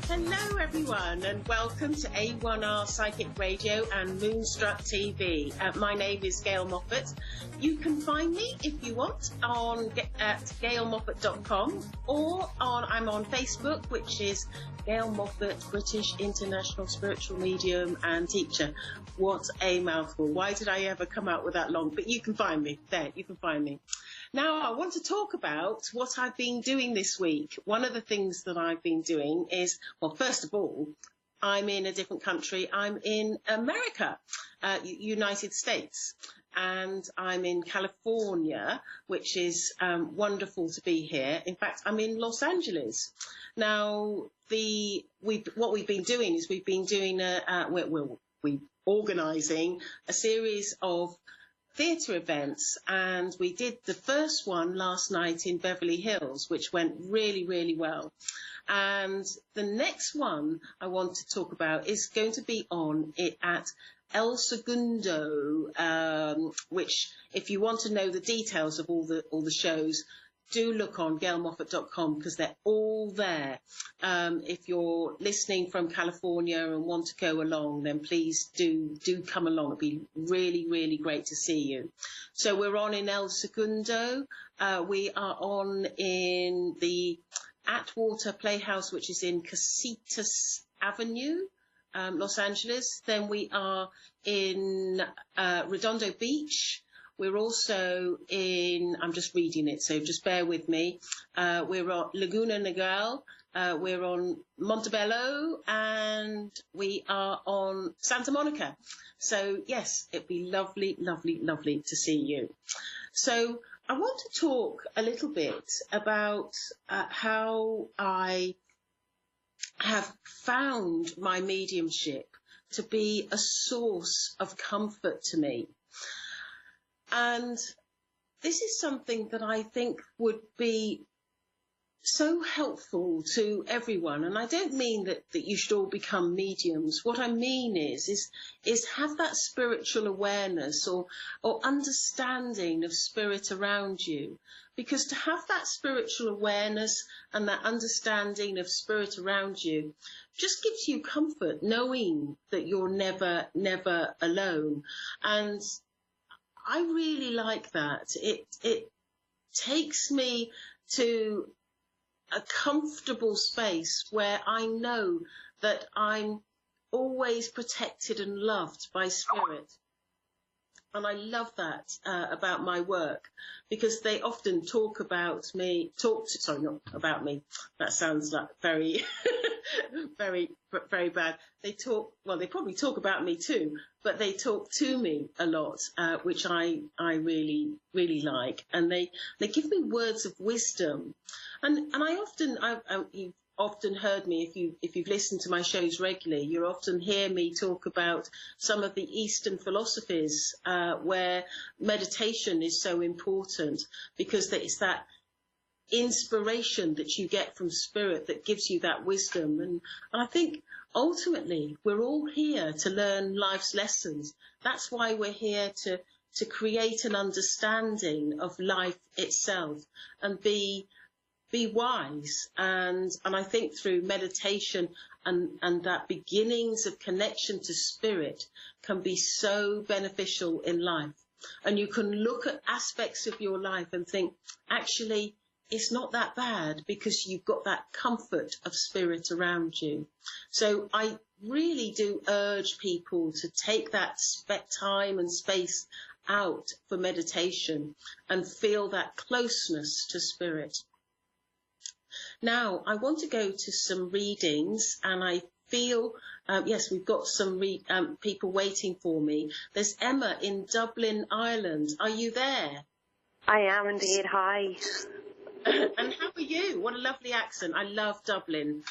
Hello everyone and welcome to A1R Psychic Radio and Moonstruck TV. My name is Gail Moffat. You can find me if you want at gailmoffat.com or I'm on Facebook, which is Gail Moffat, British International Spiritual Medium and Teacher. What a mouthful. Why did I ever come out with that long? But you can find me there. You can find me. Now, I want to talk about what I've been doing this week. One of the things that I've been doing is, well, first of all, I'm in a different country. I'm in America, United States, and I'm in California, which is wonderful to be here. In fact, I'm in Los Angeles. Now, what we've been doing is we've been doing we're organising a series of theatre events, and we did the first one last night in Beverly Hills, which went really, really well. And the next one I want to talk about is going to be on it at El Segundo, which, if you want to know the details of all the shows, do look on gailmoffat.com because they're all there. If you're listening from California and want to go along, then please do come along. It'd be really, really great to see you. So we're on in El Segundo. We are on in the Atwater Playhouse, which is in Casitas Avenue, Los Angeles. Then we are in Redondo Beach. We're also in, I'm just reading it, so just bear with me. We're on Laguna Niguel, we're on Montebello, and we are on Santa Monica. So, yes, it'd be lovely, lovely, lovely to see you. So, I want to talk a little bit about how I have found my mediumship to be a source of comfort to me. And this is something that I think would be so helpful to everyone. And I don't mean that you should all become mediums. What I mean is have that spiritual awareness or understanding of spirit around you. Because to have that spiritual awareness and that understanding of spirit around you just gives you comfort, knowing that you're never, never alone. And I really like that. It takes me to a comfortable space where I know that I'm always protected and loved by spirit. And I love that about my work, because they often talk about me, sorry, not about me. That sounds like very, very, very bad. They probably talk about me too, but they talk to me a lot, which I really, really like. And they give me words of wisdom. And you've often heard me, if you've listened to my shows regularly, you often hear me talk about some of the Eastern philosophies where meditation is so important, because it's that inspiration that you get from spirit that gives you that wisdom. And I think ultimately we're all here to learn life's lessons. That's why we're here to create an understanding of life itself and be wise, and I think through meditation and that beginnings of connection to spirit can be so beneficial in life. And you can look at aspects of your life and think, actually, it's not that bad, because you've got that comfort of spirit around you. So I really do urge people to take that time and space out for meditation and feel that closeness to spirit. Now, I want to go to some readings, and I feel, yes, we've got some people waiting for me. There's Emma in Dublin, Ireland. Are you there? I am indeed. Hi. And how are you? What a lovely accent. I love Dublin.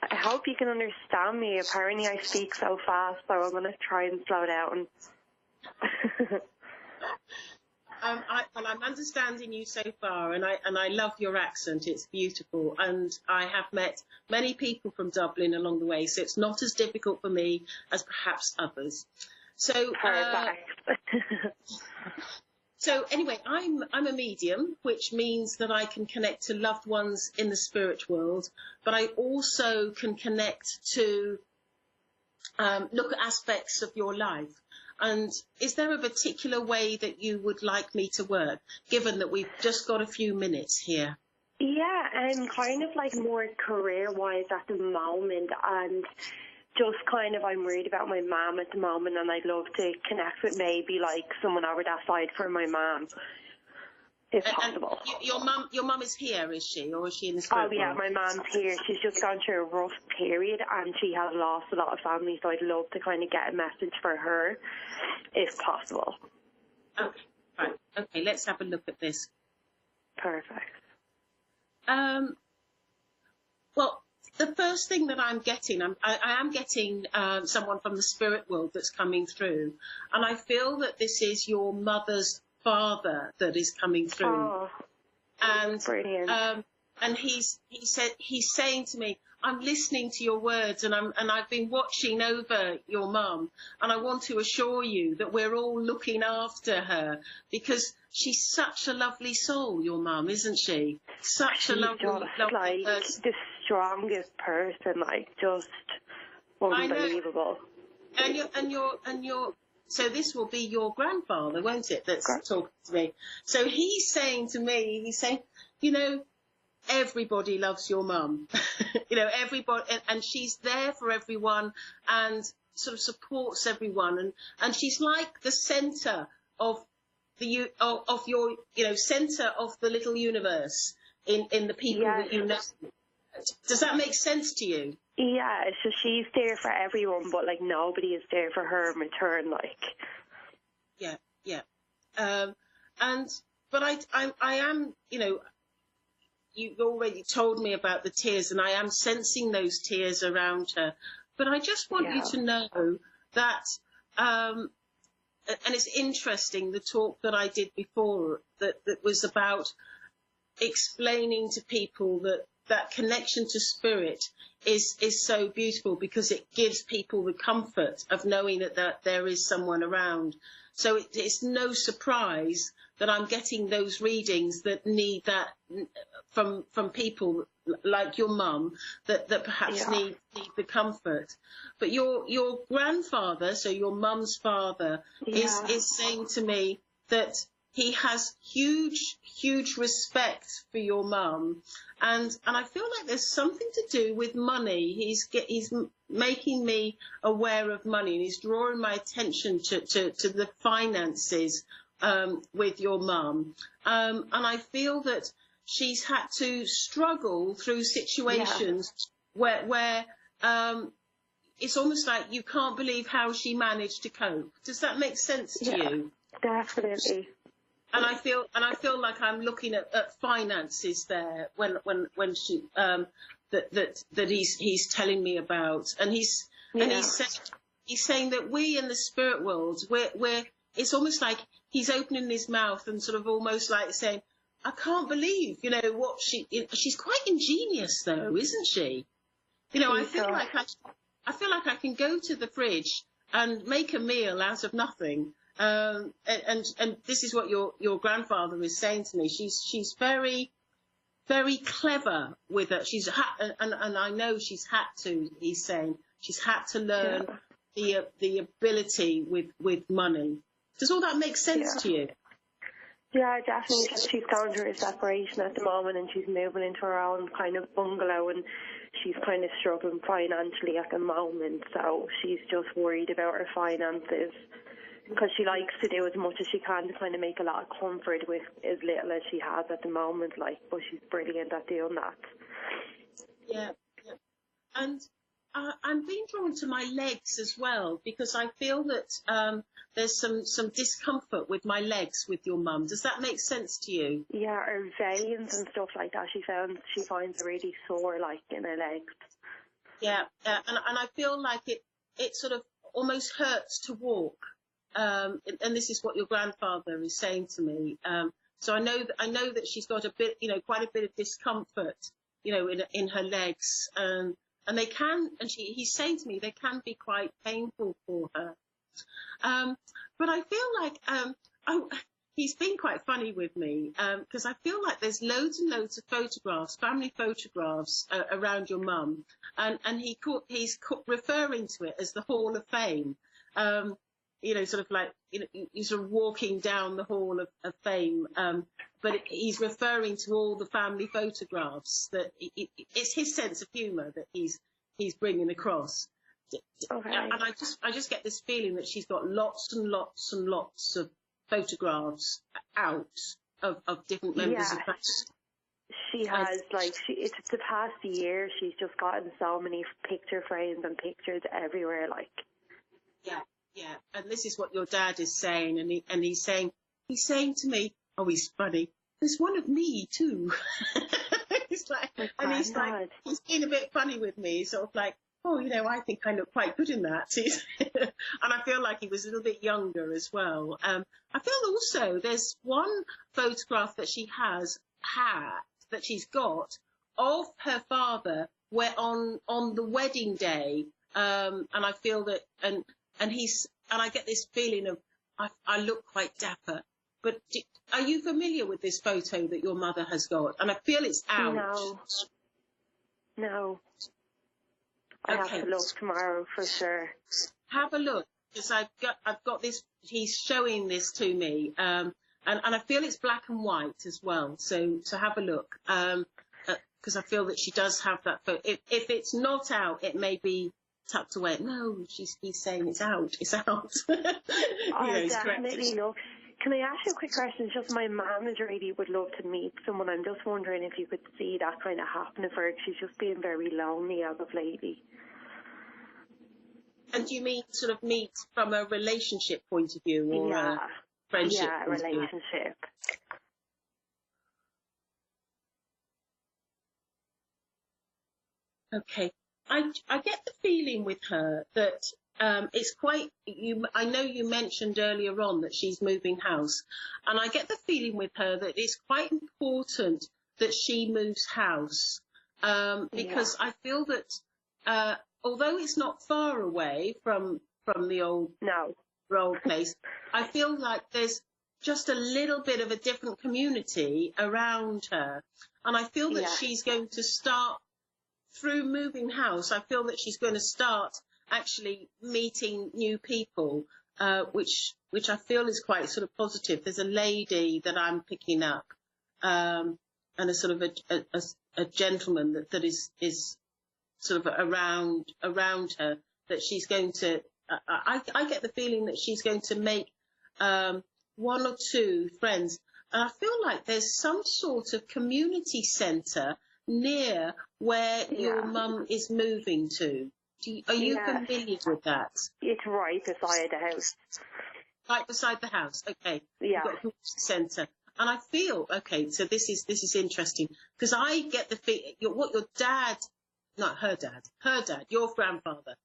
I hope you can understand me. Apparently I speak so fast, so I'm going to try and slow down. I'm understanding you so far, and I love your accent. It's beautiful, and I have met many people from Dublin along the way, so it's not as difficult for me as perhaps others. So, perfect. So anyway, I'm a medium, which means that I can connect to loved ones in the spirit world, but I also can connect to look at aspects of your life. And is there a particular way that you would like me to work, given that we've just got a few minutes here? Yeah, I'm kind of like more career-wise at the moment, and just kind of I'm worried about my mum at the moment, and I'd love to connect with maybe like someone over that side for my mum, if possible. And your mum is here, is she, or is she in the spirit Oh yeah, world? my mum's here. She's just gone through a rough period, and she has lost a lot of family, so I'd love to kind of get a message for her, if possible. Okay, right. Okay, let's have a look at this. Perfect. Well, the first thing that I'm getting, I am getting someone from the spirit world that's coming through, and I feel that this is your mother's father that is coming through. Oh, And brilliant. And he's saying to me, I'm listening to your words, and I've been watching over your mum, and I want to assure you that we're all looking after her, because she's such a lovely soul, your mum, isn't she? Such a lovely like person. the strongest person, like just unbelievable. And you're so this will be your grandfather, won't it, that's talking to me. So he's saying to me, you know, everybody loves your mum. You know, everybody, and she's there for everyone and sort of supports everyone, and she's like the centre of of your, you know, centre of the little universe in the people that you know. Does that make sense to you? Yeah, so she's there for everyone, but like nobody is there for her in return, like. Yeah. But I am, you know, you already told me about the tears, and I am sensing those tears around her. But I just want you to know that, and it's interesting, the talk that I did before that was about explaining to people that connection to spirit is so beautiful, because it gives people the comfort of knowing that there is someone around. So it's no surprise that I'm getting those readings that need that from people like your mum that perhaps need the comfort. But your grandfather, so your mum's father, is saying to me that he has huge respect for your mum, and I feel like there's something to do with money. He's making me aware of money, and he's drawing my attention to the finances with your mum, and I feel that she's had to struggle through situations where it's almost like you can't believe how she managed to cope. Does that make sense to you? Definitely. And I feel like I'm looking at finances there when she that he's telling me about, and he's saying that we in the spirit world, we're it's almost like he's opening his mouth and sort of almost like saying, I can't believe, you know, what she's quite ingenious though, isn't she? You know, I feel like I can go to the fridge and make a meal out of nothing. And this is what your grandfather is saying to me. She's very, very clever with it. And I know she's had to. He's saying she's had to learn the ability with money. Does all that make sense to you? Yeah, definitely. She's going through a separation at the moment, and she's moving into her own kind of bungalow, and she's kind of struggling financially at the moment. So she's just worried about her finances, because she likes to do as much as she can to kind of make a lot of comfort with as little as she has at the moment, like, but she's brilliant at doing that. Yeah. And I'm being drawn to my legs as well, because I feel that there's some discomfort with my legs with your mum. Does that make sense to you? Yeah, her veins and stuff like that, she finds really sore, like, in her legs. Yeah, and I feel like it sort of almost hurts to walk. And this is what your grandfather is saying to me. So I know that she's got a bit, you know, quite a bit of discomfort, you know, in her legs, and they can, and he's saying to me, they can be quite painful for her. But I feel like he's been quite funny with me because I feel like there's loads and loads of photographs, family photographs around your mum, and he's referring to it as the Hall of Fame. You know, sort of like, you know, you're sort of walking down the Hall of Fame, but he's referring to all the family photographs that it's his sense of humour that he's bringing across. Okay. And I just get this feeling that she's got lots and lots and lots of photographs out of different members of that. She has, like, it's the past year, she's just gotten so many picture frames and pictures everywhere, like. Yeah, and this is what your dad is saying, and he's saying to me, oh, he's funny, there's one of me too. He's like, and he's being a bit funny with me, sort of like, oh, you know, I think I look quite good in that. And I feel like he was a little bit younger as well. I feel also there's one photograph that she's got of her father where on the wedding day, and I feel that, and I get this feeling of I look quite dapper. But are you familiar with this photo that your mother has got? And I feel it's out. No. I have to look tomorrow for sure. Have a look, because I've got this. He's showing this to me, and I feel it's black and white as well. So have a look, because I feel that she does have that photo. If it's not out, it may be tucked away. No, he's saying it's out. It's out. I definitely look. Can I ask you a quick question? Just my manager really would love to meet someone. I'm just wondering if you could see that kind of happening for her. She's just being very lonely as of lately. And do you mean sort of meet from a relationship point of view or a friendship? Yeah, a relationship. Okay. I get the feeling with her that it's quite. I know you mentioned earlier on that she's moving house, and I get the feeling with her that it's quite important that she moves house because I feel that although it's not far away from the old place, I feel like there's just a little bit of a different community around her, and I feel that she's going to start. Through moving house, I feel that she's going to start actually meeting new people, which I feel is quite sort of positive. There's a lady that I'm picking up, and a sort of a gentleman that is sort of around her, that she's going to. I get the feeling that she's going to make one or two friends, and I feel like there's some sort of community centre near where your mum is moving to. Are you familiar with that? It's right beside the house. Right beside the house, okay. Yeah. You've got a community centre. And I feel, okay, so this is interesting, because I get the feeling, what your dad, not her dad, your grandfather,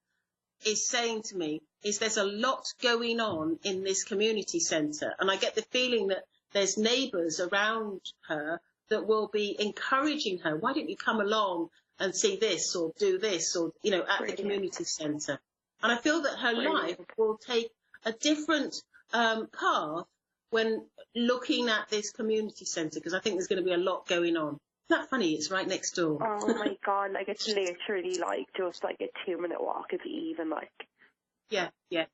is saying to me is there's a lot going on in this community centre. And I get the feeling that there's neighbours around her that will be encouraging her. Why don't you come along and see this or do this or, you know, at the community centre? And I feel that her life will take a different path when looking at this community centre, because I think there's going to be a lot going on. Isn't that funny? It's right next door. Oh my God, like it's literally like just like a 2-minute walk, if even like. Yeah. It's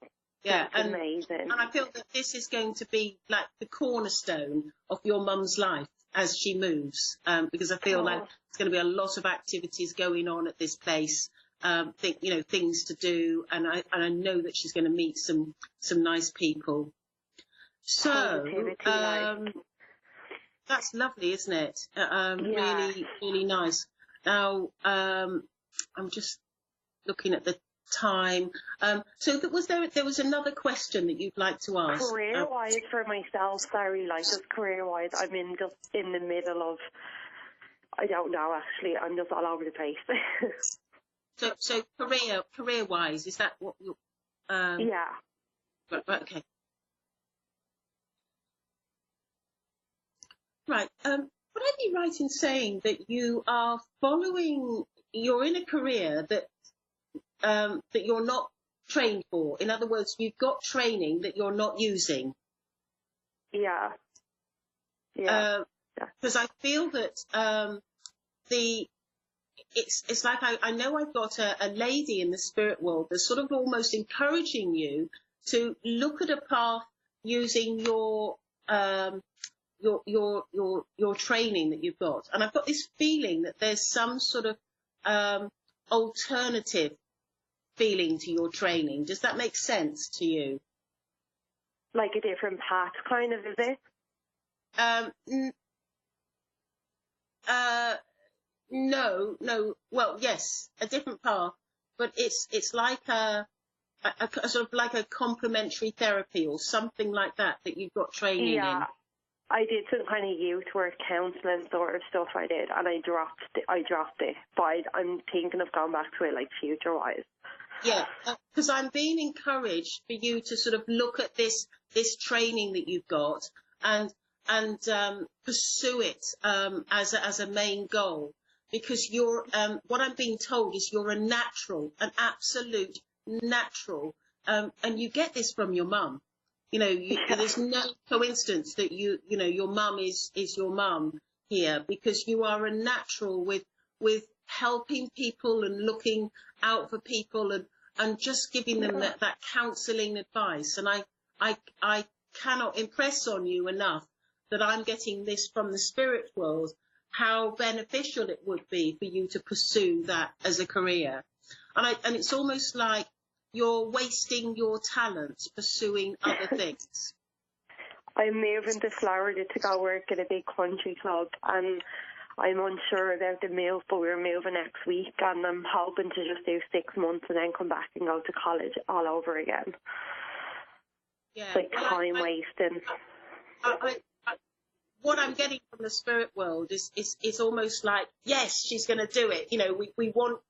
amazing. And I feel that this is going to be like the cornerstone of your mum's life as she moves, because I feel like there's going to be a lot of activities going on at this place. Things to do, and I know that she's going to meet some nice people. So that's lovely, isn't it? Really, really nice. Now I'm just looking at the time. So there was another question that you'd like to ask. Career-wise for myself, sorry, like just career-wise, I'm just in the middle of, I don't know actually, I'm just all over the place. So career-wise, is that what you? Yeah. Right, okay. Right. Would I be right in saying that you're in a career that you're not trained for? In other words, you've got training that you're not using. Yeah. Yeah. Because I feel that it's like I know I've got a lady in the spirit world that's sort of almost encouraging you to look at a path using your training that you've got. And I've got this feeling that there's some sort of alternative feeling to your training. Does that make sense to you? Like a different path, kind of, is it? No. Well, yes, a different path, but it's like a sort of like a complementary therapy or something like that you've got training in. I did some kind of youth work counselling sort of stuff I did, and I dropped it, but I'm thinking of going back to it, like, future-wise. Yeah, because I'm being encouraged for you to sort of look at this training that you've got and pursue it as a main goal, because you're what I'm being told is you're an absolute natural, and you get this from your mum. You know, there's no coincidence that your mum is your mum here, because you are a natural with helping people and looking out for people and just giving them that counselling advice. And I cannot impress on you enough that I'm getting this from the spirit world, how beneficial it would be for you to pursue that as a career. And it's almost like you're wasting your talents pursuing other things. I'm moving to Florida to go work at a big country club, and I'm unsure about the move, but we're moving next week, and I'm hoping to just do 6 months and then come back and go to college all over again. Yeah, it's like time wasting. What I'm getting from the spirit world is almost like, yes, she's going to do it. You know, we want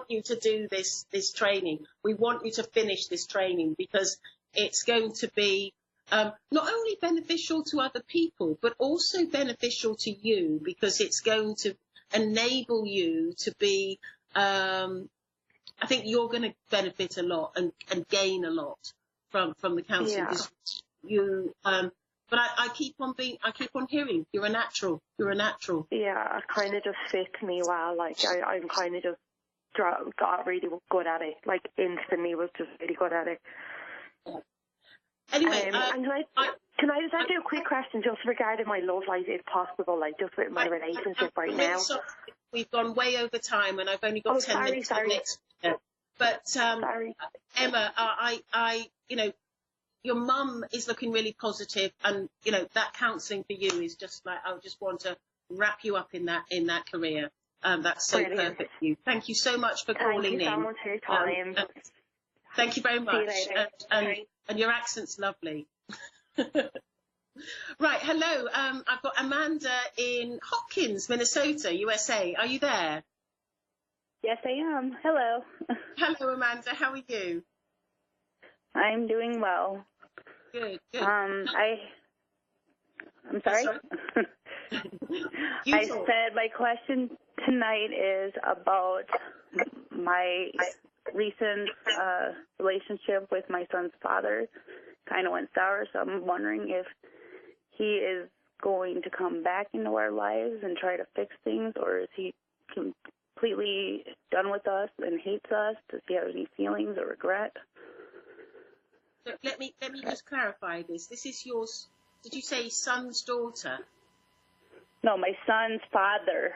you to do this training. We want you to finish this training, because it's going to be not only beneficial to other people, but also beneficial to you, because it's going to enable you to be, I think you're going to benefit a lot and gain a lot from the counselling, because you, but I keep on hearing you're a natural. Yeah, it kind of just fits me well. Like I'm kind of just got really good at it. Like instantly was just really good at it. Anyway, and can I just ask you a quick question just regarding my love life, if possible, like just with my relationship right now? Sorry, we've gone way over time, and I've only got 10 minutes. Sorry. But sorry. Emma, I your mum is looking really positive, and that counselling for you is just like, I just want to wrap you up in that career. That's so Brilliant. perfect for you. Thank you so much for calling in. Thank you so much for your time. Thank you very much. See you later. And your accent's lovely. Right, hello. I've got Amanda in Hopkins, Minnesota, USA. Are you there? Yes, I am. Hello. Hello, Amanda. How are you? I'm doing well. Good. I'm sorry? I said my question tonight is about my recent relationship with my son's father. Kind of went sour, so I'm wondering if he is going to come back into our lives and try to fix things, or is he completely done with us and hates us? Does he have any feelings or regret? So let me just clarify this. This is yours. Did you say son's daughter? No, my son's father.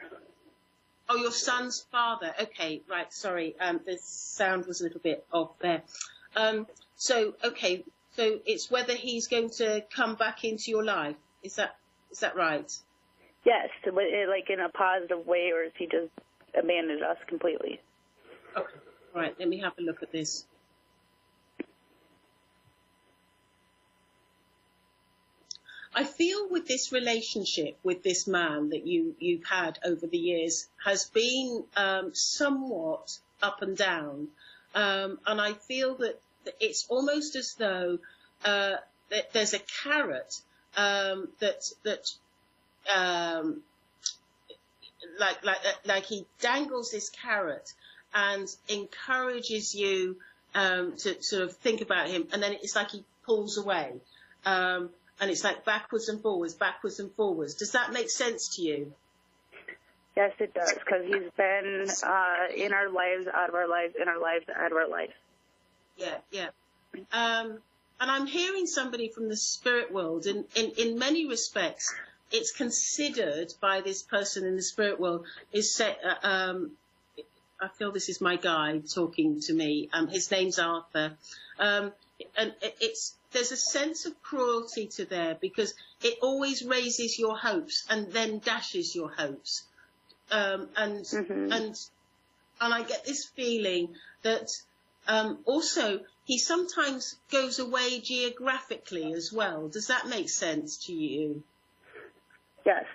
Oh, your son's father. Okay, right. Sorry, the sound was a little bit off there. So it's whether he's going to come back into your life. Is that right? Yes, like in a positive way, or is he just abandoned us completely? Okay. Right. Let me have a look at this. I feel with this relationship with this man that you've had over the years has been somewhat up and down, and I feel that it's almost as though that there's a carrot like he dangles this carrot and encourages you to sort of think about him, and then it's like he pulls away. and it's like backwards and forwards, backwards and forwards. Does that make sense to you? Yes, it does, because he's been in our lives, out of our lives, in our lives, out of our lives. Yeah, yeah. And I'm hearing somebody from the spirit world, and in many respects, it's considered by this person in the spirit world, I feel this is my guide talking to me. His name's Arthur. And there's a sense of cruelty to there, because it always raises your hopes and then dashes your hopes. And I get this feeling that also he sometimes goes away geographically as well. Does that make sense to you? Yes.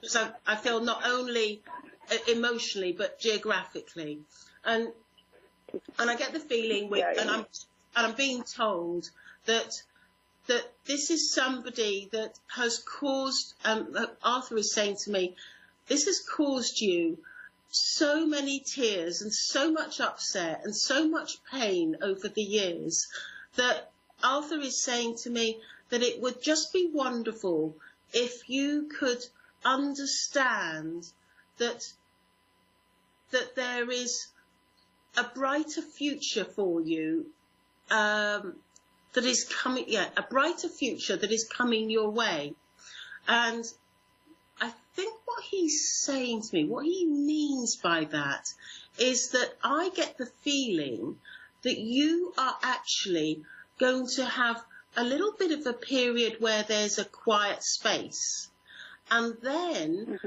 So I feel not only emotionally but geographically, and I get the feeling and I'm being told that this is somebody that has caused. Arthur is saying to me, this has caused you so many tears and so much upset and so much pain over the years, that Arthur is saying to me that it would just be wonderful if you could understand that there is a brighter future for you, that is coming. Yeah, a brighter future that is coming your way. And I think what he's saying to me, what he means by that, is that I get the feeling that you are actually going to have a little bit of a period where there's a quiet space, and then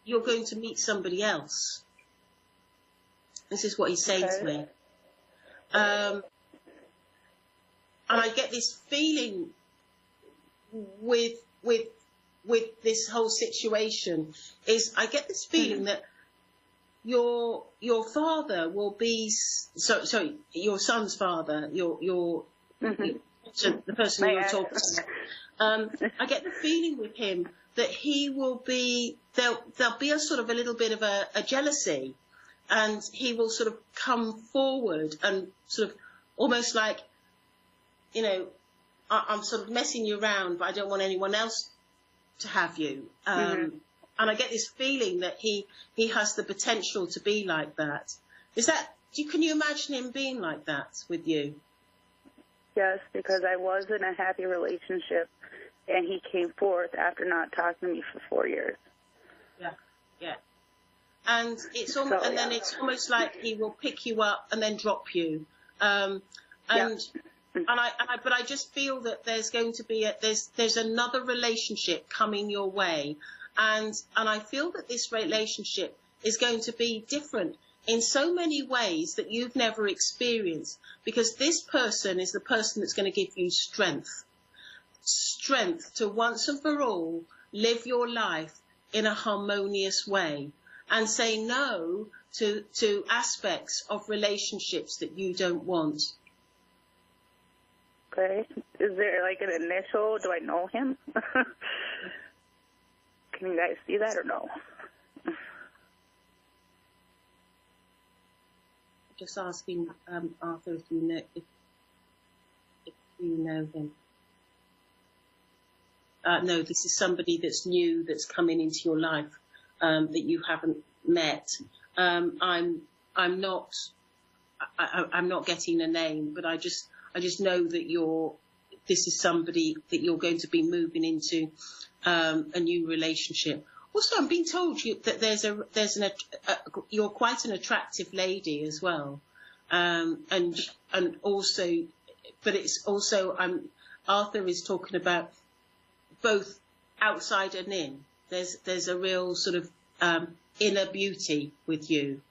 you're going to meet somebody else. This is what he's saying to me. And I get this feeling with this whole situation, is I get this feeling that your father will be, sorry, your son's father, the person you're talking to. I get the feeling with him that he will be, there'll be a sort of a little bit of a jealousy, and he will sort of come forward and sort of almost like, you know, I'm sort of messing you around, but I don't want anyone else to have you. And I get this feeling that he has the potential to be like that. Can you imagine him being like that with you? Yes, because I was in a happy relationship, and he came forth after not talking to me for 4 years. Yeah, yeah. And it's almost, then it's almost like he will pick you up and then drop you. But I just feel that there's going to be there's another relationship coming your way, and I feel that this relationship is going to be different in so many ways that you've never experienced, because this person is the person that's going to give you strength to once and for all live your life in a harmonious way, and say no to aspects of relationships that you don't want. Okay. Is there like an initial? Do I know him? Can you guys see that or no? Just asking Arthur if you know him. No, this is somebody that's new, that's coming into your life, that you haven't met. I'm not getting a name, but I just know that this is somebody that you're going to be moving into a new relationship. Also, I'm being told that you're quite an attractive lady as well, and also, but it's also Arthur is talking about both outside and in. There's a real sort of inner beauty with you.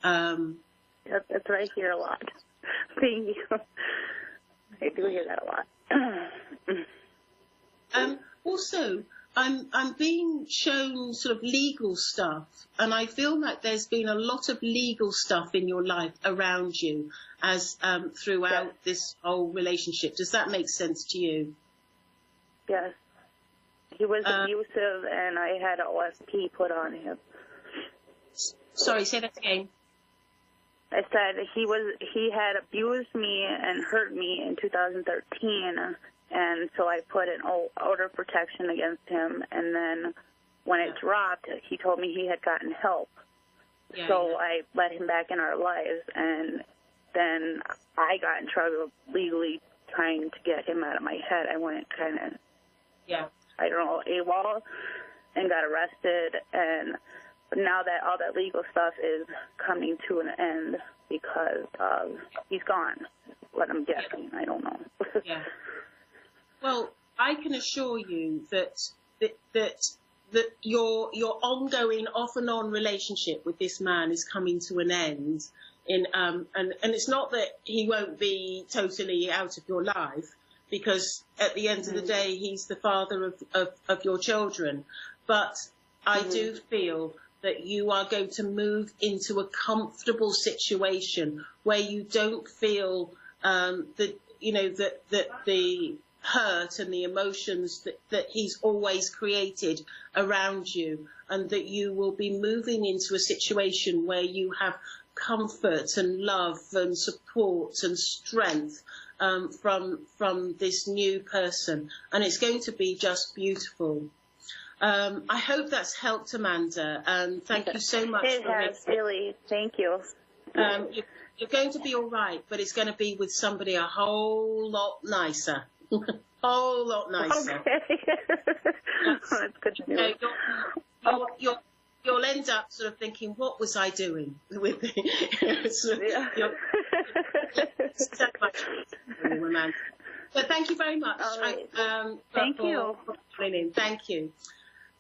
That's what I hear a lot. Thank you. I do hear that a lot. Also, I'm being shown sort of legal stuff, and I feel like there's been a lot of legal stuff in your life around you as throughout this whole relationship. Does that make sense to you? Yes. He was abusive, and I had an OSP put on him. Sorry, say that again. I said he had abused me and hurt me in 2013, and so I put an order of protection against him, and then when it dropped, he told me he had gotten help. Yeah, so I let him back in our lives, and then I got in trouble legally trying to get him out of my head. I went kind of, I don't know, AWOL and got arrested, and now that all that legal stuff is coming to an end because he's gone. What I'm guessing, I don't know. Yeah. Well, I can assure you that your ongoing off and on relationship with this man is coming to an end. And it's not that he won't be totally out of your life, because at the end of the day, he's the father of your children. But I do feel that you are going to move into a comfortable situation where you don't feel that the hurt and the emotions that he's always created around you, and that you will be moving into a situation where you have comfort and love and support and strength from this new person, and it's going to be just beautiful. I hope that's helped, Amanda, and thank you so much. It has, really. Thank you. You're going to be all right, but it's going to be with somebody a whole lot nicer. Whole lot nicer. Okay. That's good to know. You'll end up sort of thinking, what was I doing with it? So Amanda. But thank you very much. All right. Thank you. Thank you.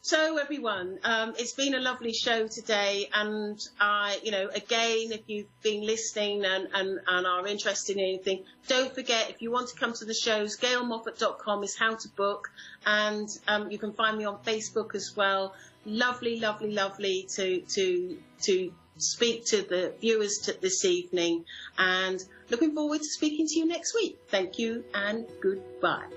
So everyone, it's been a lovely show today, and again, if you've been listening and are interested in anything, don't forget, if you want to come to the shows, gailmoffat.com is how to book, and you can find me on Facebook as well. Lovely, lovely, lovely to speak to the viewers this evening, and looking forward to speaking to you next week. Thank you and goodbye.